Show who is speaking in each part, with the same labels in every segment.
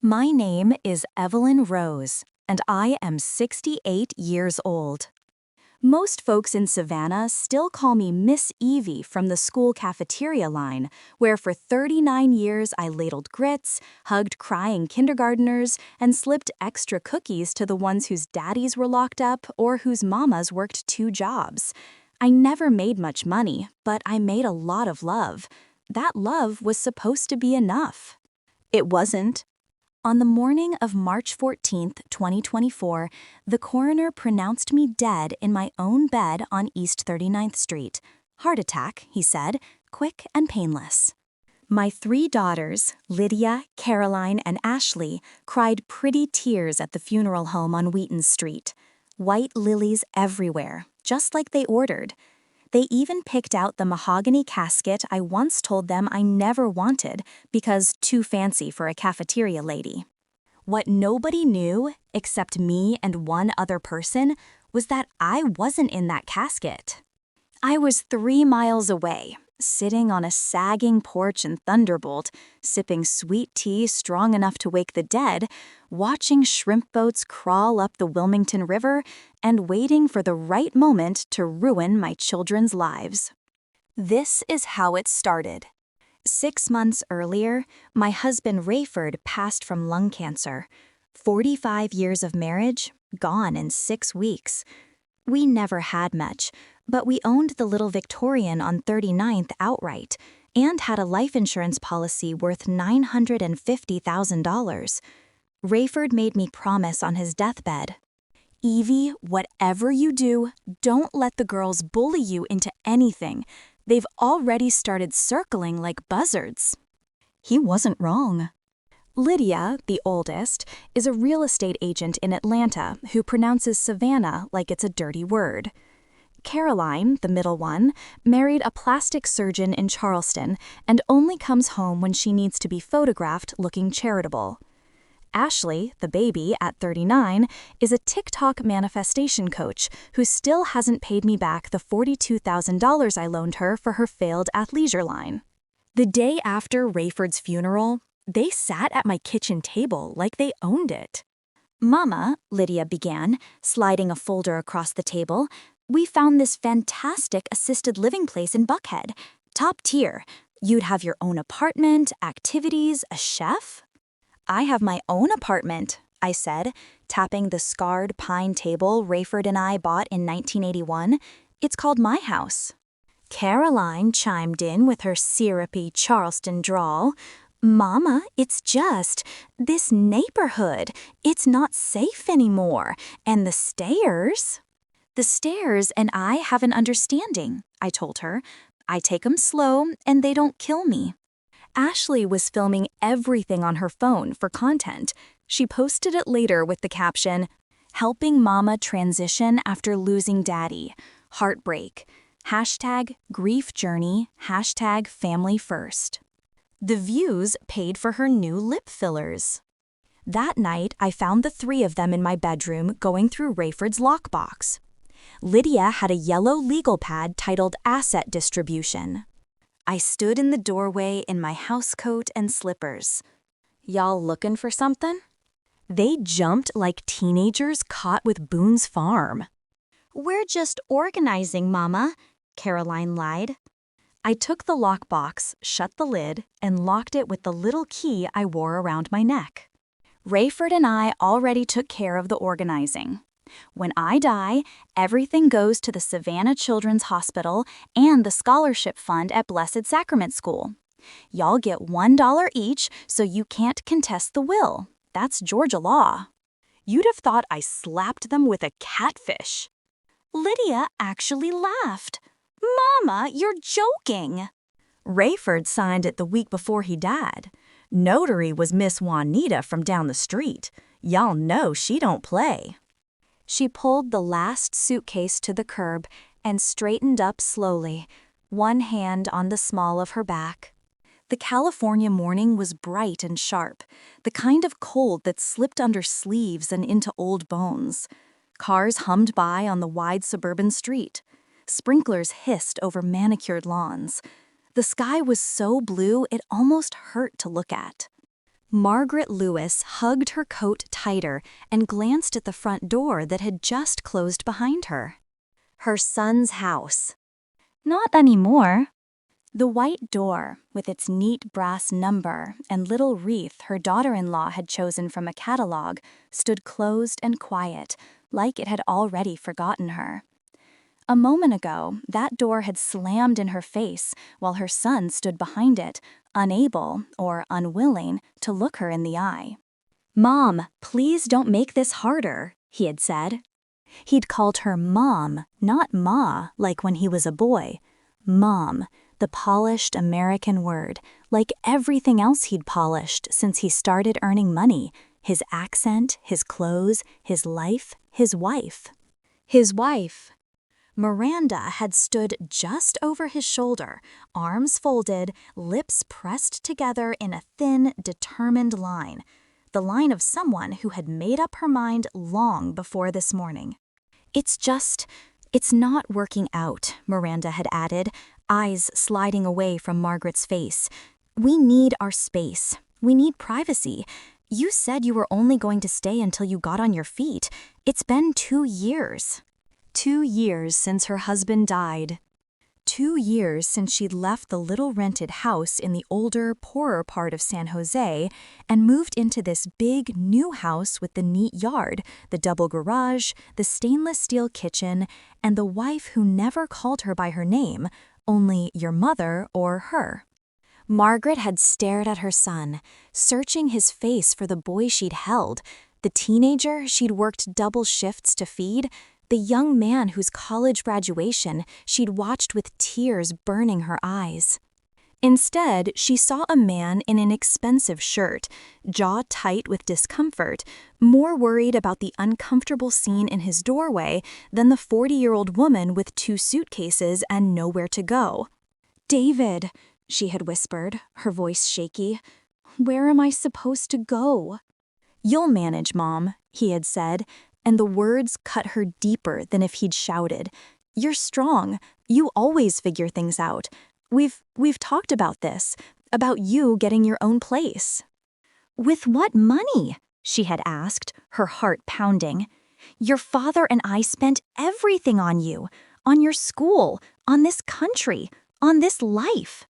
Speaker 1: My name is Evelyn Rose, and I am 68 years old. Most folks in Savannah still call me Miss Evie from the school cafeteria line, where for 39 years I ladled grits, hugged crying kindergarteners, and slipped extra cookies to the ones whose daddies were locked up or whose mamas worked 2 jobs. I never made much money, but I made a lot of love. That love was supposed to be enough. It wasn't. On the morning of March 14, 2024, the coroner pronounced me dead in my own bed on East 39th Street. Heart attack, he said, quick and painless. My 3 daughters, Lydia, Caroline, and Ashley, cried pretty tears at the funeral home on Wheaton Street. White lilies everywhere, just like they ordered. They even picked out the mahogany casket I once told them I never wanted because too fancy for a cafeteria lady. What nobody knew, except me and one other person, was that I wasn't in that casket. I was 3 miles away, sitting on a sagging porch in Thunderbolt, sipping sweet tea strong enough to wake the dead, watching shrimp boats crawl up the Wilmington River, and waiting for the right moment to ruin my children's lives. This is how it started. 6 months earlier, my husband Rayford passed from lung cancer. 45 years of marriage, gone in 6 weeks. We never had much, but we owned the little Victorian on 39th outright and had a life insurance policy worth $950,000. Rayford made me promise on his deathbed, "Evie, whatever you do, don't let the girls bully you into anything. They've already started circling like buzzards." He wasn't wrong. Lydia, the oldest, is a real estate agent in Atlanta who pronounces Savannah like it's a dirty word. Caroline, the middle one, married a plastic surgeon in Charleston and only comes home when she needs to be photographed looking charitable. Ashley, the baby at 39, is a TikTok manifestation coach who still hasn't paid me back the $42,000 I loaned her for her failed athleisure line. The day after Rayford's funeral, they sat at my kitchen table like they owned it. "Mama," Lydia began, sliding a folder across the table, "we found this fantastic assisted living place in Buckhead. Top tier. You'd have your own apartment, activities, a chef." "I have my own apartment," I said, tapping the scarred pine table Rayford and I bought in 1981. "It's called my house." Caroline chimed in with her syrupy Charleston drawl. "Mama, it's just this neighborhood. It's not safe anymore. And the stairs." "The stairs and I have an understanding," I told her. "I take 'em slow and they don't kill me." Ashley was filming everything on her phone for content. She posted it later with the caption, "Helping Mama transition after losing Daddy. Heartbreak. Hashtag grief journey. Hashtag family first." The views paid for her new lip fillers. That night, I found the 3 of them in my bedroom going through Rayford's lockbox. Lydia had a yellow legal pad titled Asset Distribution. I stood in the doorway in my housecoat and slippers. "Y'all looking for something?" They jumped like teenagers caught with Boone's Farm. "We're just organizing, Mama," Caroline lied. I took the lockbox, shut the lid, and locked it with the little key I wore around my neck. Rayford and I already took care of the organizing. When I die, everything goes to the Savannah Children's Hospital and the scholarship fund at Blessed Sacrament School. Y'all get $1 each, so you can't contest the will. That's Georgia law. You'd have thought I slapped them with a catfish. Lydia actually laughed. "Mama, you're joking." Rayford signed it the week before he died. Notary was Miss Juanita from down the street. Y'all know she don't play. She pulled the last suitcase to the curb and straightened up slowly, one hand on the small of her back. The California morning was bright and sharp, the kind of cold that slipped under sleeves and into old bones. Cars hummed by on the wide suburban street. Sprinklers hissed over manicured lawns. The sky was so blue it almost hurt to look at. Margaret Lewis hugged her coat tighter and glanced at the front door that had just closed behind her. Her son's house. Not anymore. The white door, with its neat brass number and little wreath her daughter-in-law had chosen from a catalog, stood closed and quiet, like it had already forgotten her. A moment ago, that door had slammed in her face while her son stood behind it, unable, or unwilling, to look her in the eye. "Mom, please don't make this harder," he had said. He'd called her Mom, not Ma, like when he was a boy. Mom, the polished American word, like everything else he'd polished since he started earning money, his accent, his clothes, his life, his wife. His wife. Miranda had stood just over his shoulder, arms folded, lips pressed together in a thin, determined line. The line of someone who had made up her mind long before this morning. It's not working out," Miranda had added, eyes sliding away from Margaret's face. "We need our space. We need privacy. You said you were only going to stay until you got on your feet. It's been 2 years. 2 years since her husband died. 2 years since she'd left the little rented house in the older, poorer part of San Jose and moved into this big, new house with the neat yard, the double garage, the stainless steel kitchen, and the wife who never called her by her name, only your mother or her. Margaret had stared at her son, searching his face for the boy she'd held, the teenager she'd worked double shifts to feed, the young man whose college graduation she'd watched with tears burning her eyes. Instead, she saw a man in an expensive shirt, jaw tight with discomfort, more worried about the uncomfortable scene in his doorway than the 40-year-old woman with 2 suitcases and nowhere to go. "David," she had whispered, her voice shaky, "where am I supposed to go?" "You'll manage, Mom," he had said, and the words cut her deeper than if he'd shouted. "You're strong. You always figure things out. We've talked about this, about you getting your own place." "With what money?" she had asked, her heart pounding. "Your father and I spent everything on you, on your school, on this country, on this life."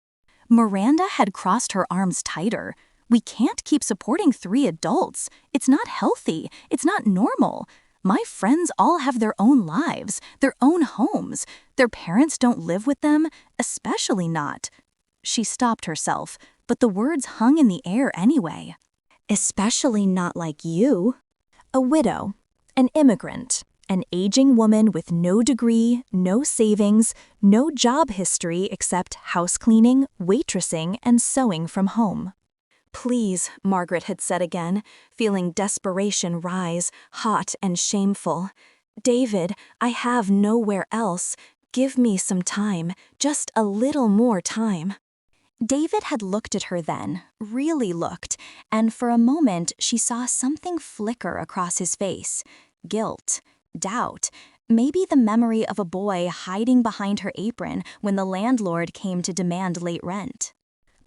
Speaker 1: Miranda had crossed her arms tighter. "We can't keep supporting 3 adults. It's not healthy. It's not normal. My friends all have their own lives, their own homes. Their parents don't live with them, especially not." She stopped herself, but the words hung in the air anyway. "Especially not like you." A widow, an immigrant, an aging woman with no degree, no savings, no job history except house cleaning, waitressing, and sewing from home. "Please," Margaret had said again, feeling desperation rise, hot and shameful. "David, I have nowhere else. Give me some time, just a little more time." David had looked at her then, really looked, and for a moment she saw something flicker across his face. Guilt, doubt, maybe the memory of a boy hiding behind her apron when the landlord came to demand late rent.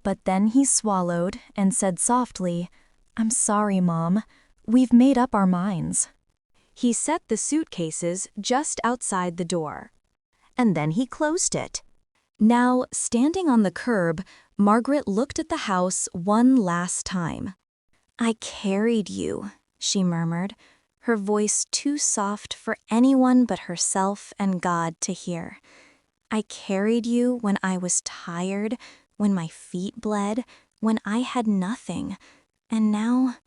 Speaker 1: But then he swallowed and said softly, "I'm sorry, Mom. We've made up our minds." He set the suitcases just outside the door. And then he closed it. Now, standing on the curb, Margaret looked at the house one last time. "I carried you," she murmured, her voice too soft for anyone but herself and God to hear. "I carried you when I was tired, when my feet bled, when I had nothing, and now—"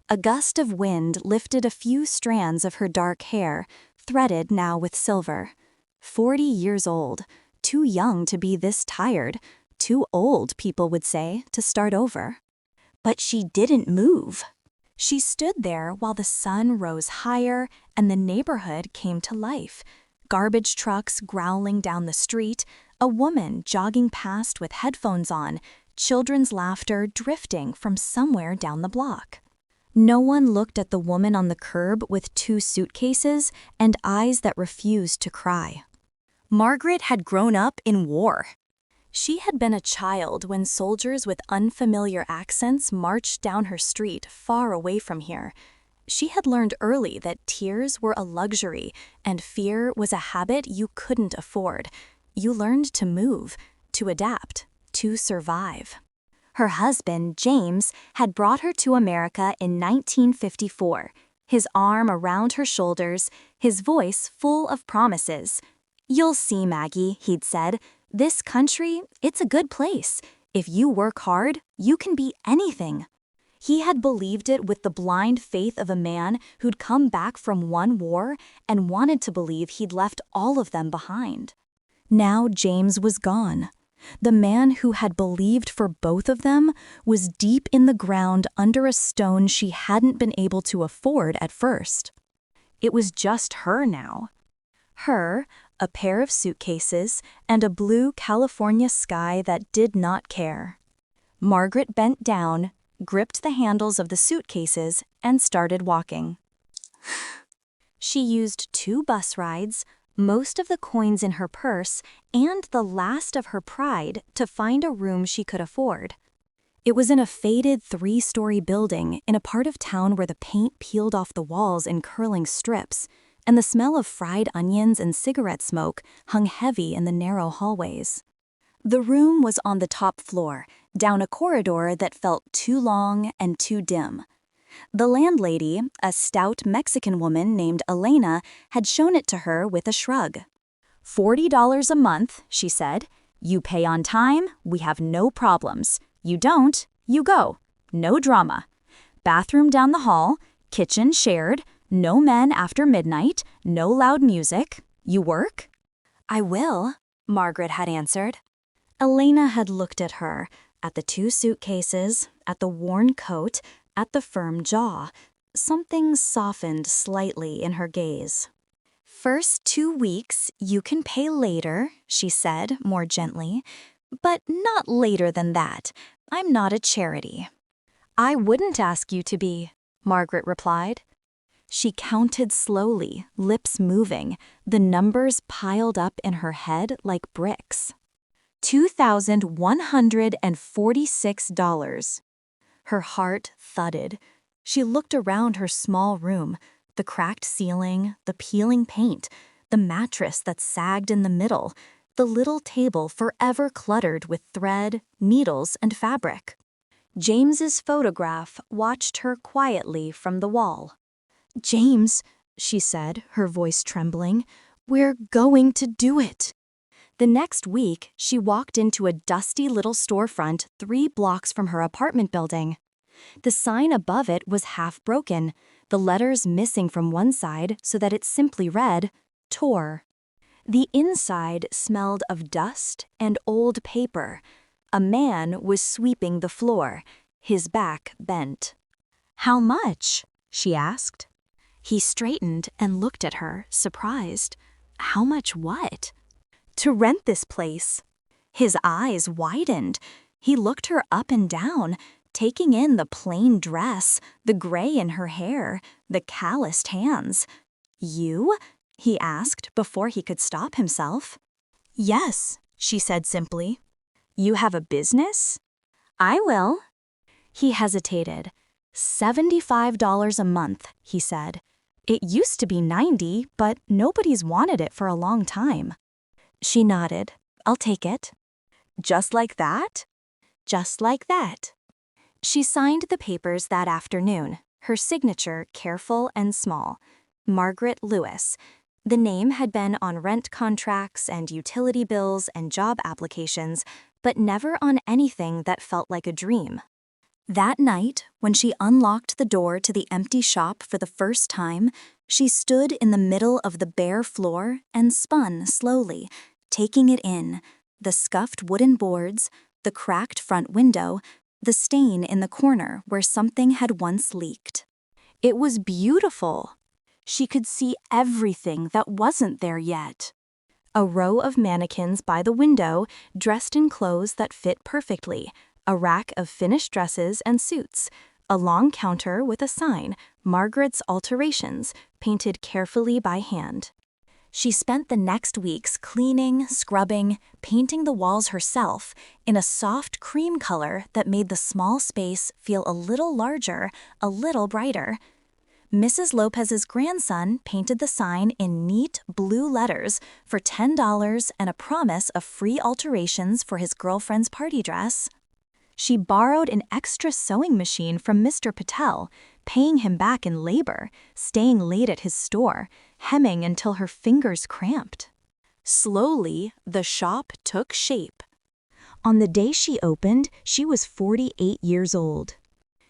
Speaker 1: A gust of wind lifted a few strands of her dark hair, threaded now with silver. 40 years old, too young to be this tired, too old, people would say, to start over. But she didn't move. She stood there while the sun rose higher and the neighborhood came to life. Garbage trucks growling down the street, a woman jogging past with headphones on, children's laughter drifting from somewhere down the block. No one looked at the woman on the curb with 2 suitcases and eyes that refused to cry. Margaret had grown up in war. She had been a child when soldiers with unfamiliar accents marched down her street far away from here. She had learned early that tears were a luxury and fear was a habit you couldn't afford. You learned to move, to adapt, to survive. Her husband, James, had brought her to America in 1954, his arm around her shoulders, his voice full of promises. "You'll see, Maggie," he'd said. "This country, it's a good place. If you work hard, you can be anything." He had believed it with the blind faith of a man who'd come back from one war and wanted to believe he'd left all of them behind. Now James was gone. The man who had believed for both of them was deep in the ground under a stone she hadn't been able to afford at first. It was just her now. Her, a pair of suitcases, and a blue California sky that did not care. Margaret bent down, gripped the handles of the suitcases, and started walking. She used 2 bus rides, most of the coins in her purse, and the last of her pride to find a room she could afford. It was in a faded 3-story building in a part of town where the paint peeled off the walls in curling strips, and the smell of fried onions and cigarette smoke hung heavy in the narrow hallways. The room was on the top floor, down a corridor that felt too long and too dim. The landlady, a stout Mexican woman named Elena, had shown it to her with a shrug. $40 a month, she said. You pay on time, we have no problems. You don't, you go. No drama. Bathroom down the hall, kitchen shared, no men after midnight, no loud music. You work? I will, Margaret had answered. Elena had looked at her, at the 2 suitcases, at the worn coat, at the firm jaw. Something softened slightly in her gaze. "First 2 weeks you can pay later," she said more gently, "but not later than that. I'm not a charity." "I wouldn't ask you to be," Margaret replied. She counted slowly, lips moving, the numbers piled up in her head like bricks. $2,146. Her heart thudded. She looked around her small room, the cracked ceiling, the peeling paint, the mattress that sagged in the middle, the little table forever cluttered with thread, needles, and fabric. James's photograph watched her quietly from the wall. "James," she said, her voice trembling, "we're going to do it." The next week, she walked into a dusty little storefront 3 blocks from her apartment building. The sign above it was half broken, the letters missing from one side so that it simply read, "Tour." The inside smelled of dust and old paper. A man was sweeping the floor, his back bent. "How much?" she asked. He straightened and looked at her, surprised. "How much what?" "To rent this place." His eyes widened. He looked her up and down, taking in the plain dress, the gray in her hair, the calloused hands. "You?" he asked before he could stop himself. "Yes," she said simply. "You have a business?" "I will." He hesitated. $75 a month, he said. "It used to be 90, but nobody's wanted it for a long time." She nodded. "I'll take it." "Just like that?" "Just like that." She signed the papers that afternoon, her signature careful and small. Margaret Lewis. The name had been on rent contracts and utility bills and job applications, but never on anything that felt like a dream. That night, when she unlocked the door to the empty shop for the first time, she stood in the middle of the bare floor and spun slowly, taking it in, the scuffed wooden boards, the cracked front window, the stain in the corner where something had once leaked. It was beautiful. She could see everything that wasn't there yet. A row of mannequins by the window, dressed in clothes that fit perfectly, a rack of finished dresses and suits, a long counter with a sign, "Margaret's Alterations," painted carefully by hand. She spent the next weeks cleaning, scrubbing, painting the walls herself in a soft cream color that made the small space feel a little larger, a little brighter. Mrs. Lopez's grandson painted the sign in neat blue letters for $10 and a promise of free alterations for his girlfriend's party dress. She borrowed an extra sewing machine from Mr. Patel, paying him back in labor, staying late at his store, hemming until her fingers cramped. Slowly, the shop took shape. On the day she opened, she was 48 years old.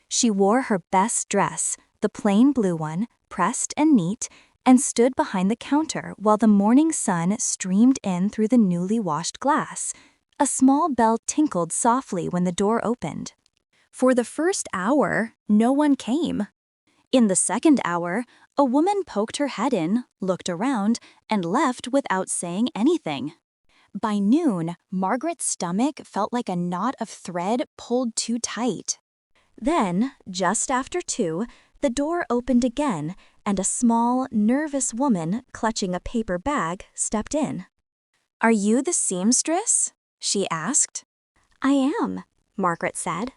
Speaker 1: She wore her best dress, the plain blue one, pressed and neat, and stood behind the counter while the morning sun streamed in through the newly washed glass. A small bell tinkled softly when the door opened. For the first hour, no one came. In the second hour, a woman poked her head in, looked around, and left without saying anything. By noon, Margaret's stomach felt like a knot of thread pulled too tight. Then, just after 2, the door opened again, and a small, nervous woman clutching a paper bag stepped in. "Are you the seamstress?" she asked. "I am," Margaret said.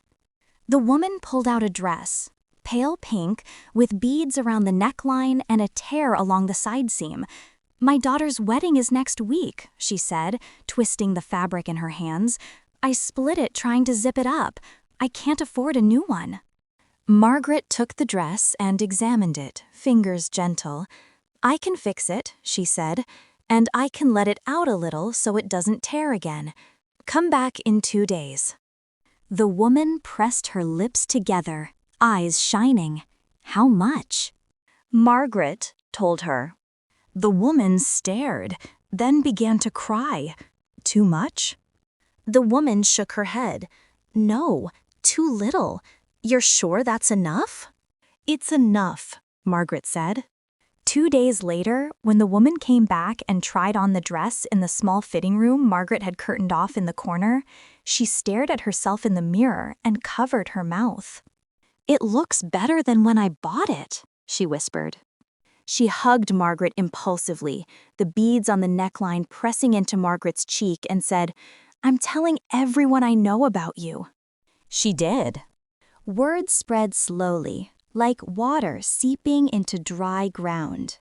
Speaker 1: The woman pulled out a dress, pale pink, with beads around the neckline and a tear along the side seam. "My daughter's wedding is next week," she said, twisting the fabric in her hands. "I split it trying to zip it up. I can't afford a new one." Margaret took the dress and examined it, fingers gentle. "I can fix it," she said, "and I can let it out a little so it doesn't tear again. Come back in 2 days." The woman pressed her lips together, eyes shining. "How much?" Margaret told her. The woman stared, then began to cry. "Too much?" The woman shook her head. "No, too little. You're sure that's enough?" "It's enough," Margaret said. 2 days later, when the woman came back and tried on the dress in the small fitting room Margaret had curtained off in the corner, she stared at herself in the mirror and covered her mouth. "It looks better than when I bought it," she whispered. She hugged Margaret impulsively, the beads on the neckline pressing into Margaret's cheek, and said, "I'm telling everyone I know about you." She did. Word spread slowly, like water seeping into dry ground.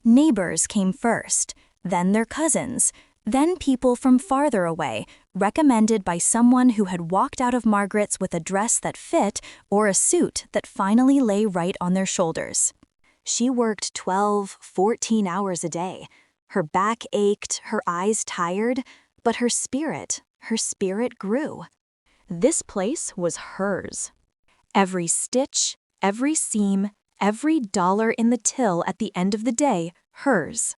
Speaker 1: Neighbors came first, then their cousins, then people from farther away, recommended by someone who had walked out of Margaret's with a dress that fit or a suit that finally lay right on their shoulders. She worked 12, 14 hours a day. Her back ached, her eyes tired, but her spirit grew. This place was hers. Every stitch, every seam, every dollar in the till at the end of the day, hers.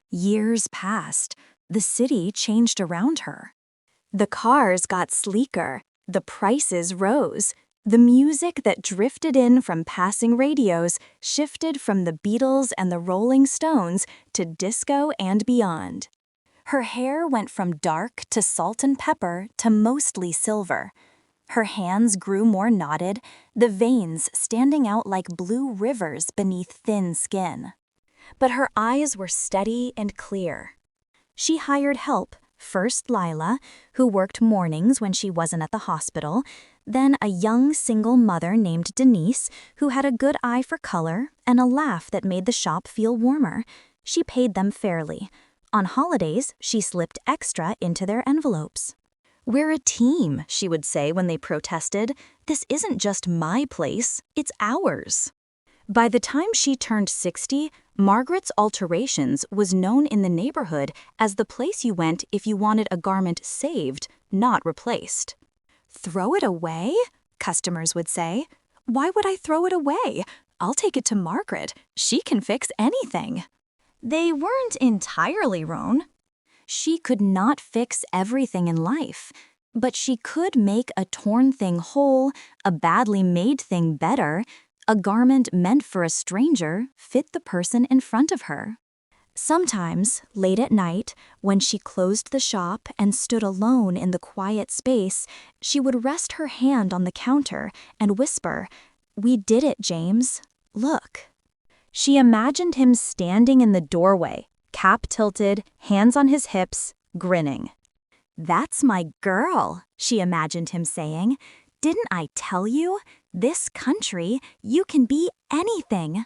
Speaker 1: Years passed. The city changed around her. The cars got sleeker. The prices rose. The music that drifted in from passing radios shifted from the Beatles and the Rolling Stones to disco and beyond. Her hair went from dark to salt and pepper to mostly silver. Her hands grew more knotted, the veins standing out like blue rivers beneath thin skin. But her eyes were steady and clear. She hired help, first Lila, who worked mornings when she wasn't at the hospital, then a young single mother named Denise, who had a good eye for color and a laugh that made the shop feel warmer. She paid them fairly. On holidays, she slipped extra into their envelopes. "We're a team," she would say when they protested. "This isn't just my place, it's ours." By the time she turned 60, Margaret's Alterations was known in the neighborhood as the place you went if you wanted a garment saved, not replaced. "Throw it away?" customers would say. "Why would I throw it away? I'll take it to Margaret. She can fix anything." They weren't entirely wrong. She could not fix everything in life, but she could make a torn thing whole, a badly made thing better, a garment meant for a stranger fit the person in front of her. Sometimes, late at night, when she closed the shop and stood alone in the quiet space, she would rest her hand on the counter and whisper, "We did it, James. Look." She imagined him standing in the doorway, cap tilted, hands on his hips, grinning. "That's my girl," she imagined him saying. "Didn't I tell you? This country, you can be anything."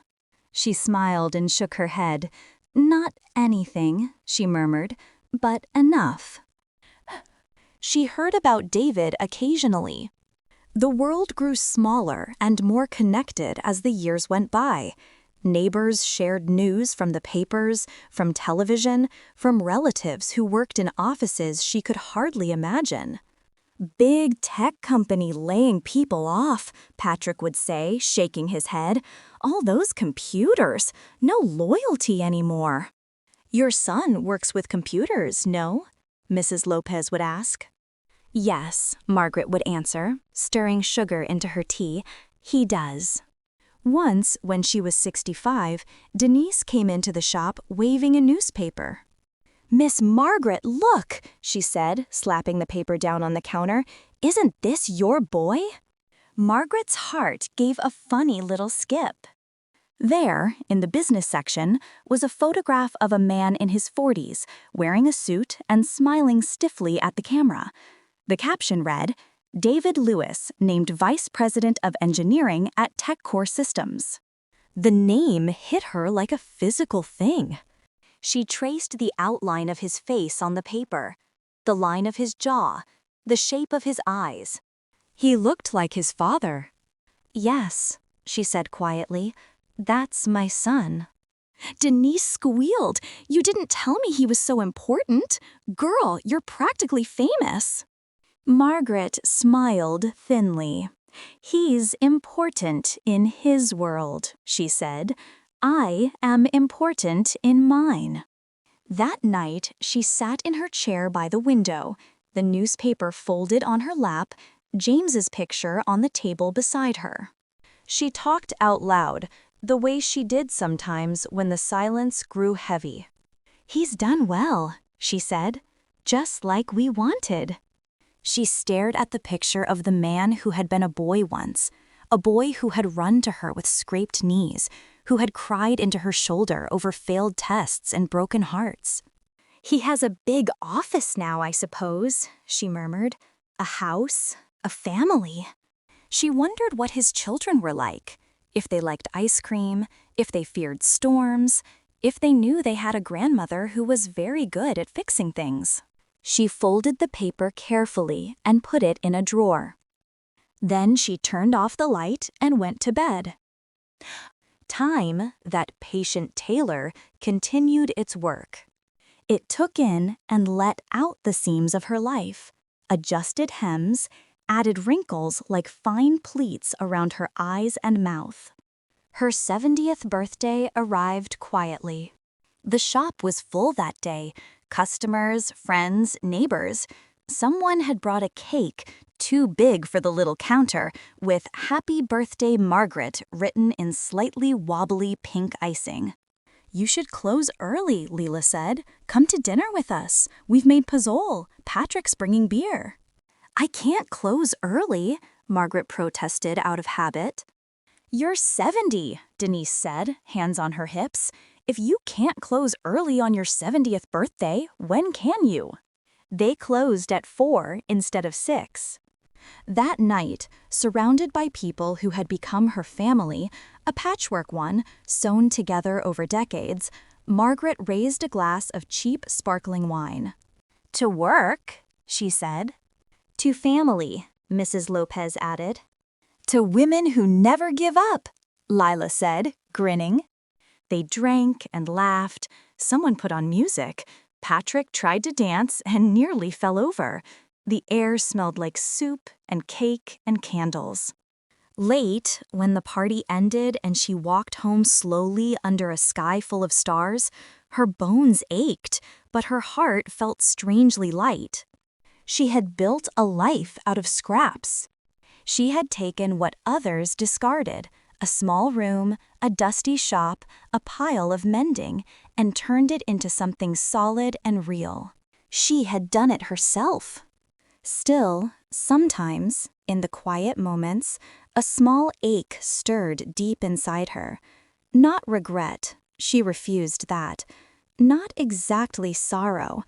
Speaker 1: She smiled and shook her head. "Not anything," she murmured, "but enough." She heard about David occasionally. The world grew smaller and more connected as the years went by. Neighbors shared news from the papers, from television, from relatives who worked in offices she could hardly imagine. "Big tech company laying people off," Patrick would say, shaking his head. "All those computers, no loyalty anymore." "Your son works with computers, no?" Mrs. Lopez would ask. "Yes," Margaret would answer, stirring sugar into her tea. "He does." Once, when she was 65, Denise came into the shop waving a newspaper. "Miss Margaret, look," she said, slapping the paper down on the counter. "Isn't this your boy?" Margaret's heart gave a funny little skip. There, in the business section, was a photograph of a man in his 40s, wearing a suit and smiling stiffly at the camera. The caption read, "David Lewis, named Vice President of Engineering at TechCore Systems." The name hit her like a physical thing. She traced the outline of his face on the paper, the line of his jaw, the shape of his eyes. He looked like his father. "Yes," she said quietly, "that's my son." Denise squealed. "You didn't tell me he was so important. Girl, you're practically famous." Margaret smiled thinly. "He's important in his world," she said. "I am important in mine." That night, she sat in her chair by the window, the newspaper folded on her lap, James's picture on the table beside her. She talked out loud, the way she did sometimes when the silence grew heavy. "He's done well," she said, "just like we wanted." She stared at the picture of the man who had been a boy once, a boy who had run to her with scraped knees, who had cried into her shoulder over failed tests and broken hearts. "He has a big office now, I suppose," she murmured. "A house, a family." She wondered what his children were like, if they liked ice cream, if they feared storms, if they knew they had a grandmother who was very good at fixing things. She folded the paper carefully and put it in a drawer. Then she turned off the light and went to bed. Time, that patient tailor, continued its work. It took in and let out the seams of her life, adjusted hems, added wrinkles like fine pleats around her eyes and mouth. Her 70th birthday arrived quietly. The shop was full that day. Customers, friends, neighbors. Someone had brought a cake, too big for the little counter, with "Happy Birthday, Margaret" written in slightly wobbly pink icing. "You should close early," Leela said. "Come to dinner with us. We've made pozole. Patrick's bringing beer." "I can't close early," Margaret protested out of habit. "You're 70, Denise said, hands on her hips. "If you can't close early on your 70th birthday, when can you?" They closed at 4 instead of 6. That night, surrounded by people who had become her family, a patchwork one, sewn together over decades, Margaret raised a glass of cheap sparkling wine. "To work," she said. "To family," Mrs. Lopez added. "To women who never give up," Lila said, grinning. They drank and laughed. Someone put on music. Patrick tried to dance and nearly fell over. The air smelled like soup and cake and candles. Late, when the party ended and she walked home slowly under a sky full of stars, her bones ached, but her heart felt strangely light. She had built a life out of scraps. She had taken what others discarded, a small room, a dusty shop, a pile of mending, and turned it into something solid and real. She had done it herself. Still, sometimes, in the quiet moments, a small ache stirred deep inside her. Not regret, she refused that. Not exactly sorrow,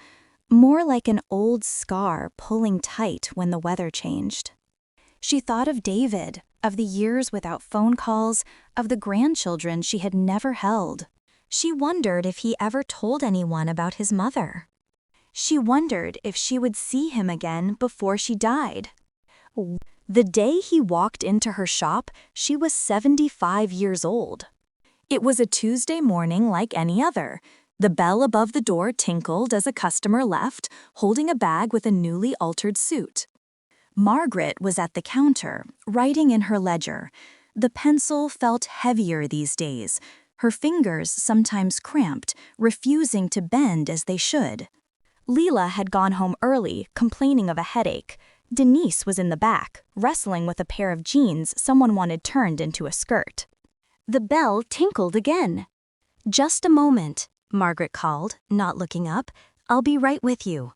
Speaker 1: more like an old scar pulling tight when the weather changed. She thought of David, of the years without phone calls, of the grandchildren she had never held. She wondered if he ever told anyone about his mother. She wondered if she would see him again before she died. The day he walked into her shop, she was 75 years old. It was a Tuesday morning like any other. The bell above the door tinkled as a customer left, holding a bag with a newly altered suit. Margaret was at the counter, writing in her ledger. The pencil felt heavier these days. Her fingers sometimes cramped, refusing to bend as they should. Leela had gone home early, complaining of a headache. Denise was in the back, wrestling with a pair of jeans someone wanted turned into a skirt. The bell tinkled again. "Just a moment," Margaret called, not looking up. "I'll be right with you."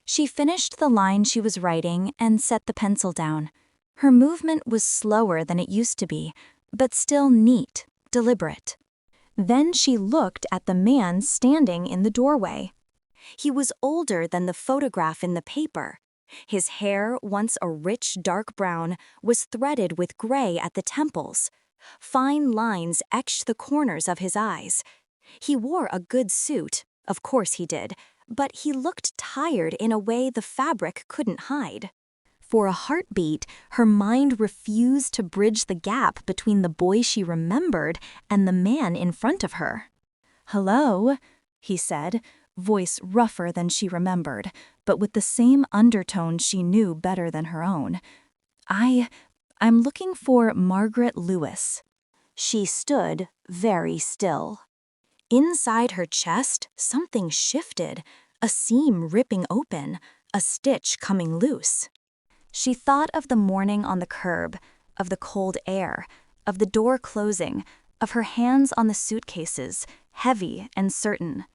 Speaker 1: She finished the line she was writing and set the pencil down. Her movement was slower than it used to be, but still neat, deliberate. Then she looked at the man standing in the doorway. He was older than the photograph in the paper. His hair, once a rich dark brown, was threaded with gray at the temples. Fine lines etched the corners of his eyes. He wore a good suit, of course he did, but he looked tired in a way the fabric couldn't hide. For a heartbeat, her mind refused to bridge the gap between the boy she remembered and the man in front of her. "Hello," he said, voice rougher than she remembered, but with the same undertone she knew better than her own. I'm looking for Margaret Lewis." She stood very still. Inside her chest, something shifted, a seam ripping open, a stitch coming loose. She thought of the morning on the curb, of the cold air, of the door closing, of her hands on the suitcases, heavy and certain.